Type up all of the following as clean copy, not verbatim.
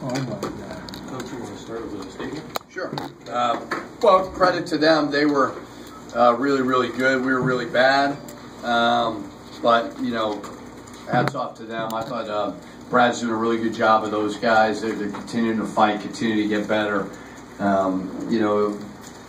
Coach, you want to start with a statement? Sure. Well, credit to them. They were really, really good. We were really bad. But, you know, hats off to them. I thought Brad's doing a really good job of those guys. They're continuing to fight, continue to get better. You know,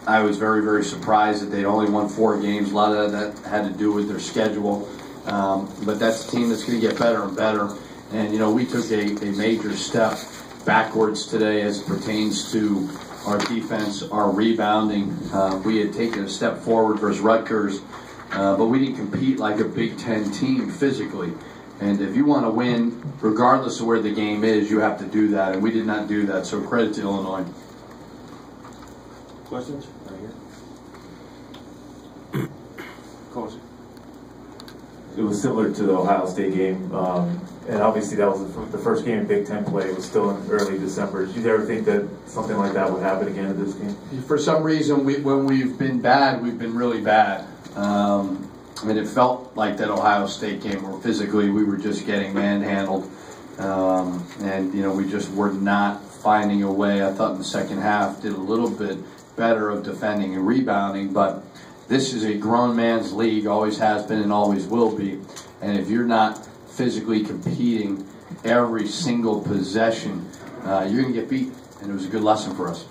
I was very, very surprised that they'd only won 4 games. A lot of that had to do with their schedule. But that's a team that's going to get better and better. And, you know, we took a major step backwards today as it pertains to our defense, our rebounding. We had taken a step forward versus Rutgers, but we didn't compete like a Big Ten team physically. And if you want to win, regardless of where the game is, you have to do that. And we did not do that, so credit to Illinois. Questions? Right here. Coach. It was similar to the Ohio State game, and obviously that was the first game in Big Ten play. It was still in early December. Did you ever think that something like that would happen again in this game? For some reason, when we've been bad, we've been really bad. I mean, it felt like that Ohio State game where physically we were just getting manhandled, and you know, we just were not finding a way. I thought in the second half did a little bit better of defending and rebounding, but this is a grown man's league, always has been and always will be. And if you're not physically competing every single possession, you're going to get beat. And it was a good lesson for us.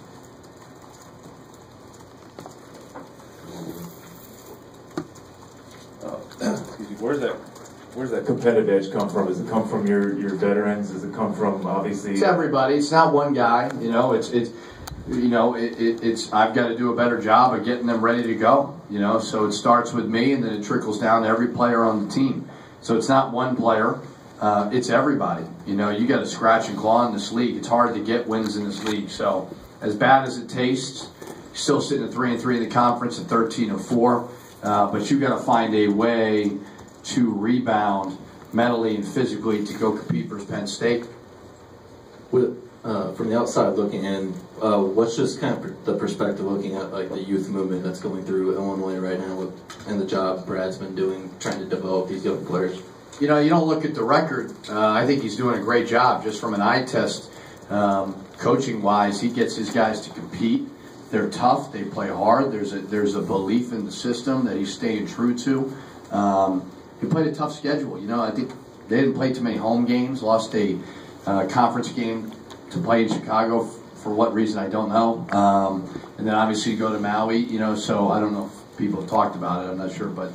Where's that competitive edge come from? Does it come from your veterans? Does it come from, obviously? It's everybody. It's not one guy. You know, it's I've got to do a better job of getting them ready to go, you know, so it starts with me and then it trickles down to every player on the team. So it's not one player, it's everybody. You know, you got to scratch and claw in this league. It's hard to get wins in this league. So as bad as it tastes, still sitting at 3-3 in the conference at 13-4, but you got to find a way to rebound mentally and physically to go compete versus Penn State. From the outside looking in, what's just kind of the perspective looking at like the youth movement that's going through Illinois right now and the job Brad's been doing trying to develop these young players? You know, you don't look at the record. I think he's doing a great job just from an eye test. Coaching-wise, he gets his guys to compete. They're tough. They play hard. There's a belief in the system that he's staying true to. He played a tough schedule. You know, I think they didn't play too many home games. Lost a conference game to play in Chicago for what reason I don't know, and then obviously go to Maui, you know. So I don't know if people have talked about it. I'm not sure, but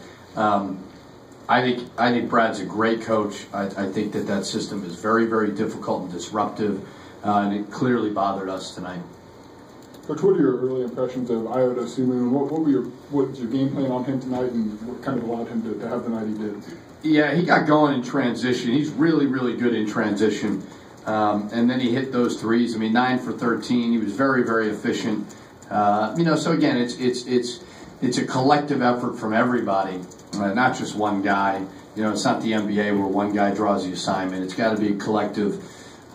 I think Brad's a great coach. I think that system is very, very difficult and disruptive, and it clearly bothered us tonight. Coach, what are your early impressions of Iota Simu? What was your game plan on him tonight, and what kind of allowed him to have the night he did? Yeah, he got going in transition. He's really, really good in transition. And then he hit those threes. I mean, 9 for 13. He was very, very efficient. You know, so again, it's a collective effort from everybody, not just one guy. You know, it's not the NBA where one guy draws the assignment. It's got to be a collective,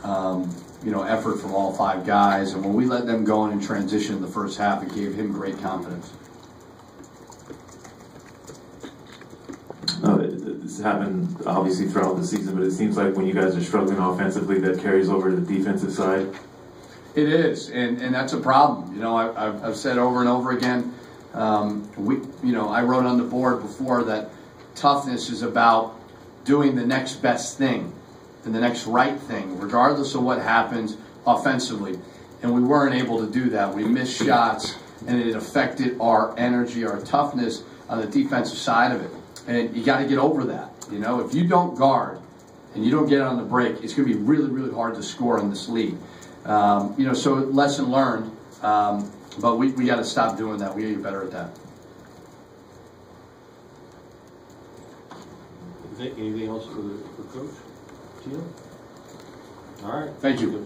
you know, effort from all 5 guys. And when we let them go in transition in the first half, it gave him great confidence. This happened obviously throughout the season, but it seems like when you guys are struggling offensively, that carries over to the defensive side. It is, and that's a problem. You know, I've said over and over again. You know, I wrote on the board before that toughness is about doing the next best thing and the next right thing, regardless of what happens offensively. And we weren't able to do that. We missed shots, and it affected our energy, our toughness on the defensive side of it. And you got to get over that. You know, if you don't guard and you don't get on the break, it's going to be really, really hard to score in this league. You know, so lesson learned. But we got to stop doing that. We got to get better at that. Anything else for Coach Pitino? All right. Thank you.